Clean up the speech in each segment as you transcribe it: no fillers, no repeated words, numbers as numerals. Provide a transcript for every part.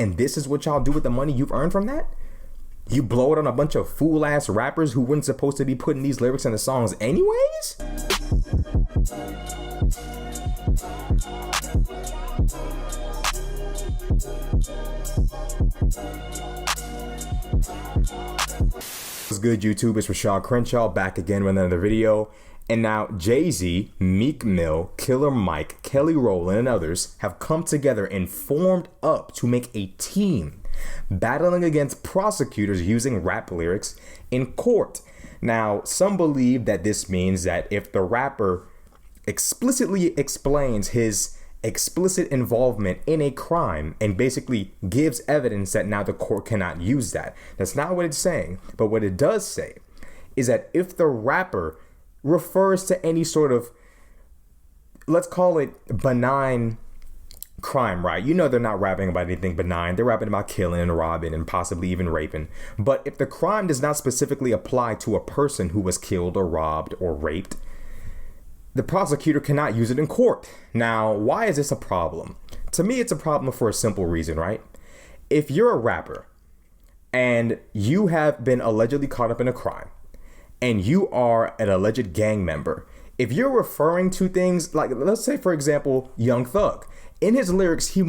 And this is what y'all do with the money you've earned from that? You blow it on a bunch of fool-ass rappers who weren't supposed to be putting these lyrics in the songs anyways? What's good, YouTube? It's Rashad Crenshaw back again with another video. And now Jay-Z, Meek Mill, Killer Mike, Kelly Rowland, and others have come together and formed up to make a team battling against prosecutors using rap lyrics in court. Now, some believe that this means that if the rapper explicitly explains his explicit involvement in a crime and basically gives evidence, that now the court cannot use that. That's not what it's saying. But what it does say is that if the rapper refers to any sort of, let's call it benign crime, right? You know, they're not rapping about anything benign. They're rapping about killing and robbing and possibly even raping. But if the crime does not specifically apply to a person who was killed or robbed or raped, the prosecutor cannot use it in court. Now, why is this a problem? To me, it's a problem for a simple reason, right? If you're a rapper and you have been allegedly caught up in a crime and you are an alleged gang member, if you're referring to things like, let's say, for example, Young Thug, in his lyrics, he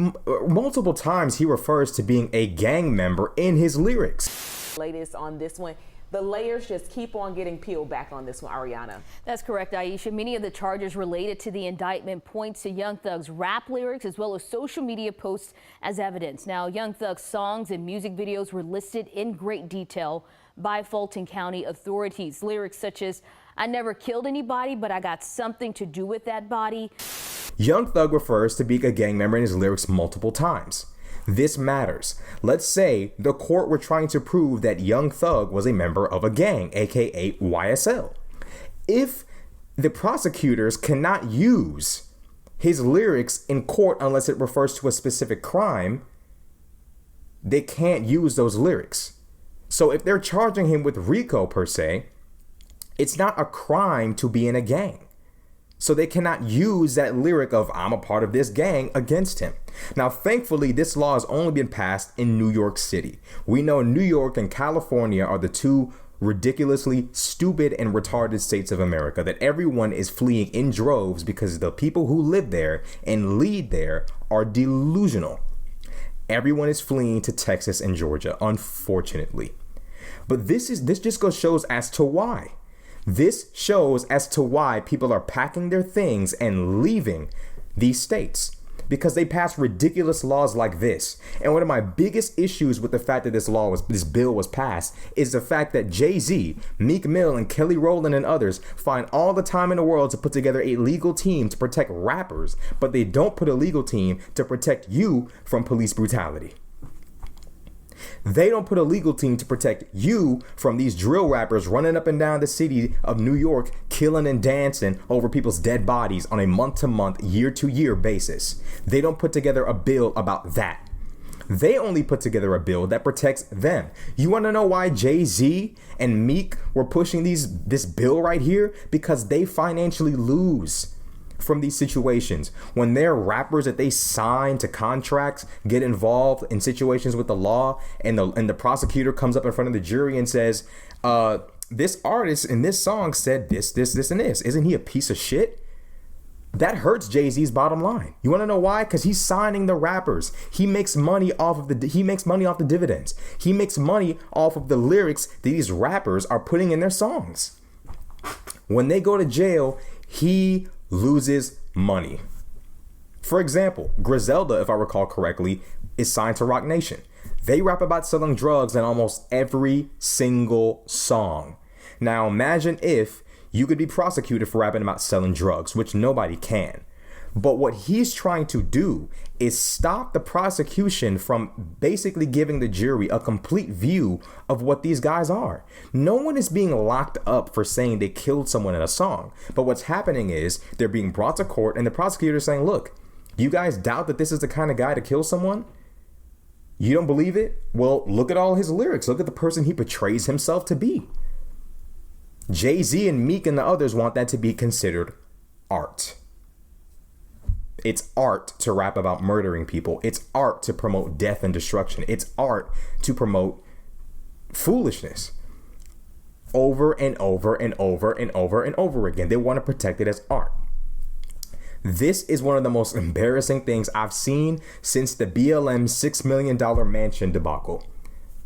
multiple times he refers to being a gang member in his lyrics. Latest on this one. The layers just keep on getting peeled back on this one, Ariana. That's correct, Aisha. Many of the charges related to the indictment point to Young Thug's rap lyrics as well as social media posts as evidence. Now, Young Thug's songs and music videos were listed in great detail by Fulton County authorities. Lyrics such as, "I never killed anybody, but I got something to do with that body." Young Thug refers to being a gang member in his lyrics multiple times. This matters. Let's say the court were trying to prove that Young Thug was a member of a gang, aka YSL. If the prosecutors cannot use his lyrics in court unless it refers to a specific crime, they can't use those lyrics. So if they're charging him with RICO per se, it's not a crime to be in a gang. So they cannot use that lyric of "I'm a part of this gang" against him. Now, thankfully, this law has only been passed in New York City. We know New York and California are the two ridiculously stupid and retarded states of America that everyone is fleeing in droves because the people who live there and lead there are delusional. Everyone is fleeing to Texas and Georgia, unfortunately. But this just shows as to why. This shows as to why people are packing their things and leaving these states, because they pass ridiculous laws like this. And one of my biggest issues with the fact that this bill was passed is the fact that Jay-Z, Meek Mill, and Kelly Rowland and others find all the time in the world to put together a legal team to protect rappers, but they don't put a legal team to protect you from police brutality. They don't put a legal team to protect you from these drill rappers running up and down the city of New York, killing and dancing over people's dead bodies on a month-to-month, year-to-year basis. They don't put together a bill about that. They only put together a bill that protects them. You want to know why Jay-Z and Meek were pushing this bill right here? Because they financially lose from these situations. When their rappers that they sign to contracts get involved in situations with the law, and the prosecutor comes up in front of the jury and says, this artist in this song said this, and this. Isn't he a piece of shit? That hurts Jay-Z's bottom line. You want to know why? Because he's signing the rappers. He makes money off of the dividends. He makes money off of the lyrics that these rappers are putting in their songs. When they go to jail, he loses money. For example, Griselda, if I recall correctly, is signed to Roc Nation. They rap about selling drugs in almost every single song. Now imagine if you could be prosecuted for rapping about selling drugs, which nobody can. But what he's trying to do is stop the prosecution from basically giving the jury a complete view of what these guys are. No one is being locked up for saying they killed someone in a song. But what's happening is they're being brought to court and the prosecutor is saying, look, you guys doubt that this is the kind of guy to kill someone? You don't believe it? Well, look at all his lyrics. Look at the person he portrays himself to be. Jay-Z and Meek and the others want that to be considered art. It's art to rap about murdering people. It's art to promote death and destruction. It's art to promote foolishness over and over and over and over and over again. They want to protect it as art. This is one of the most embarrassing things I've seen since the BLM $6 million mansion debacle.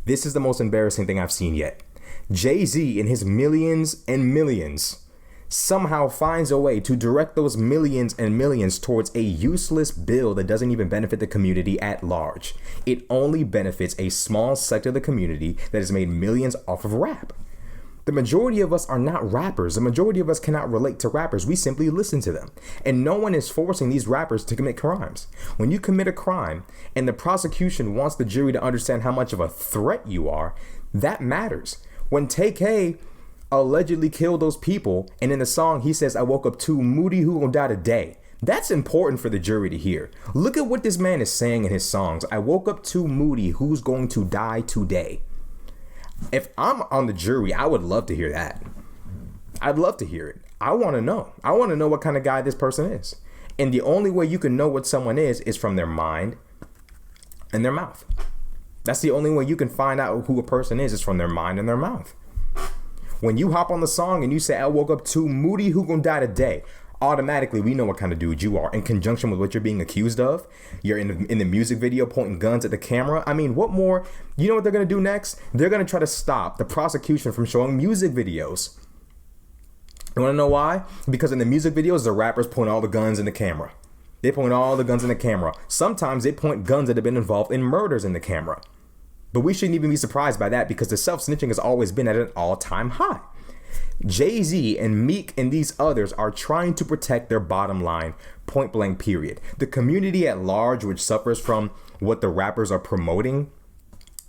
This is the most embarrassing thing I've seen yet. Jay-Z and his millions and millions somehow finds a way to direct those millions and millions towards a useless bill that doesn't even benefit the community at large. It only benefits a small sector of the community that has made millions off of rap. The majority of us are not rappers. The majority of us cannot relate to rappers. We simply listen to them. And no one is forcing these rappers to commit crimes. When you commit a crime and the prosecution wants the jury to understand how much of a threat you are, that matters. When Tay-K allegedly killed those people, and in the song he says, "I woke up too moody, who gon' die today." That's important for the jury to hear. Look at what this man is saying in his songs. "I woke up too moody, who's going to die today?" If I'm on the jury, I would love to hear that. I'd love to hear it. I want to know. I want to know what kind of guy this person is. And the only way you can know what someone is from their mind and their mouth. That's the only way you can find out who a person is from their mind and their mouth. When you hop on the song and you say, "I woke up too moody, who gon' die today?" automatically we know what kind of dude you are in conjunction with what you're being accused of. You're in the music video pointing guns at the camera. I mean, what more? You know what they're going to do next? They're going to try to stop the prosecution from showing music videos. You want to know why? Because in the music videos, the rappers point all the guns in the camera. They point all the guns in the camera. Sometimes they point guns that have been involved in murders in the camera. But we shouldn't even be surprised by that because the self-snitching has always been at an all-time high. Jay-Z and Meek and these others are trying to protect their bottom line, point blank period. The community at large, which suffers from what the rappers are promoting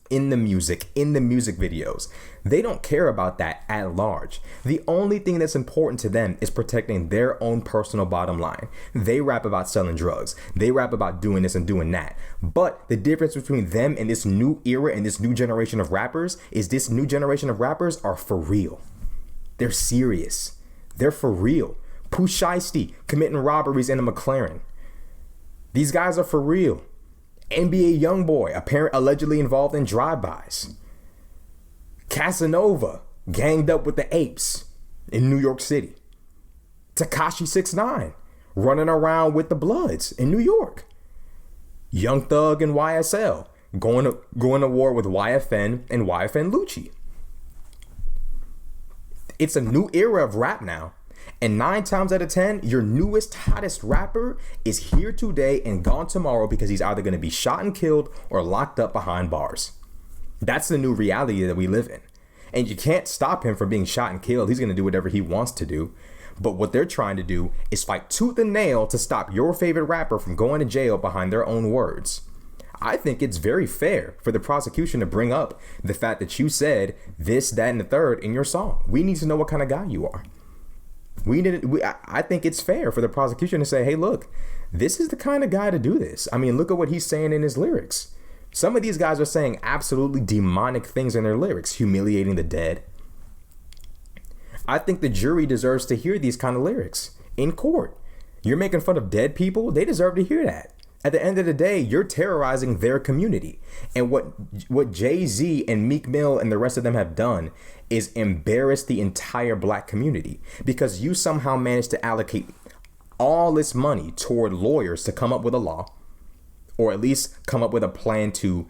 in the music videos, they don't care about that at large. The only thing that's important to them is protecting their own personal bottom line. They rap about selling drugs. They rap about doing this and doing that. But the difference between them and this new era and this new generation of rappers is this new generation of rappers are for real. They're serious. They're for real. Pooh Shiesty committing robberies in a McLaren. These guys are for real. NBA YoungBoy, allegedly involved in drive-bys. Casanova, ganged up with the Apes in New York City. Tekashi 6ix9ine, running around with the Bloods in New York. Young Thug and YSL, going to war with YFN and YFN Lucci. It's a new era of rap now. And 9 times out of 10, your newest, hottest rapper is here today and gone tomorrow because he's either going to be shot and killed or locked up behind bars. That's the new reality that we live in. And you can't stop him from being shot and killed. He's going to do whatever he wants to do. But what they're trying to do is fight tooth and nail to stop your favorite rapper from going to jail behind their own words. I think it's very fair for the prosecution to bring up the fact that you said this, that, and the third in your song. We need to know what kind of guy you are. I think it's fair for the prosecution to say, hey, look, this is the kind of guy to do this. I mean, look at what he's saying in his lyrics. Some of these guys are saying absolutely demonic things in their lyrics, humiliating the dead. I think the jury deserves to hear these kind of lyrics in court. You're making fun of dead people. They deserve to hear that. At the end of the day, you're terrorizing their community. And what Jay-Z and Meek Mill and the rest of them have done is embarrass the entire black community because you somehow managed to allocate all this money toward lawyers to come up with a law, or at least come up with a plan to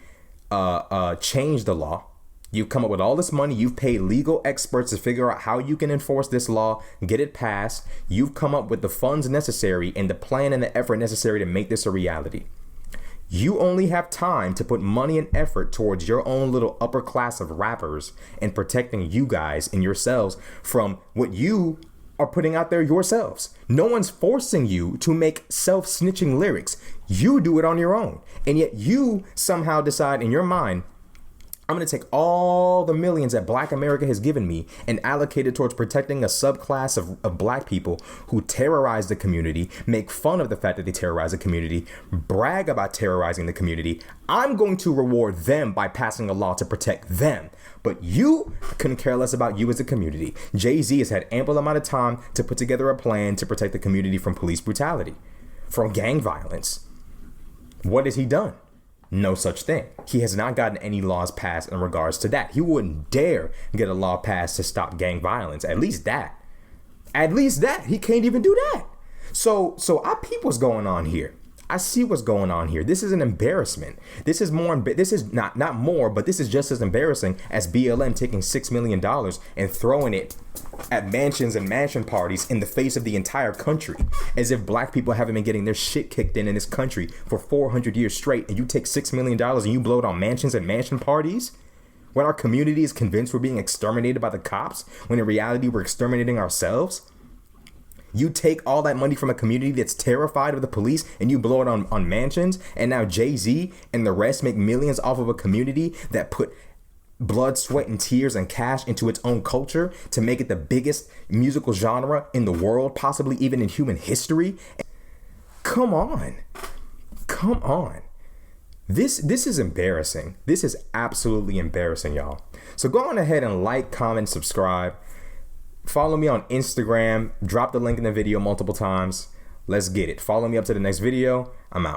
change the law. You've come up with all this money. You've paid legal experts to figure out how you can enforce this law, get it passed. You've come up with the funds necessary and the plan and the effort necessary to make this a reality. You only have time to put money and effort towards your own little upper class of rappers and protecting you guys and yourselves from what you are putting out there yourselves. No one's forcing you to make self-snitching lyrics. You do it on your own. And yet you somehow decide in your mind, I'm going to take all the millions that Black America has given me and allocate it towards protecting a subclass of Black people who terrorize the community, make fun of the fact that they terrorize the community, brag about terrorizing the community. I'm going to reward them by passing a law to protect them. But you couldn't care less about you as a community. Jay-Z has had ample amount of time to put together a plan to protect the community from police brutality. from gang violence. What has he done? No such thing. He has not gotten any laws passed in regards to that. He wouldn't dare get a law passed to stop gang violence. At least that. He can't even do that. So I peep what's going on here. I see what's going on here. This is an embarrassment. This is not more, but this is just as embarrassing as BLM taking $6 million and throwing it at mansions and mansion parties in the face of the entire country, as if black people haven't been getting their shit kicked in this country for 400 years straight, and you take $6 million and you blow it on mansions and mansion parties when our community is convinced we're being exterminated by the cops, when in reality we're exterminating ourselves. You take all that money from a community that's terrified of the police and you blow it on mansions, and now Jay-Z and the rest make millions off of a community that put blood, sweat, and tears and cash into its own culture to make it the biggest musical genre in the world, possibly even in human history. Come on. This is embarrassing. This is absolutely embarrassing, y'all. So go on ahead and like, comment, subscribe. Follow me on Instagram. Drop the link in the video multiple times. Let's get it. Follow me up to the next video. I'm out.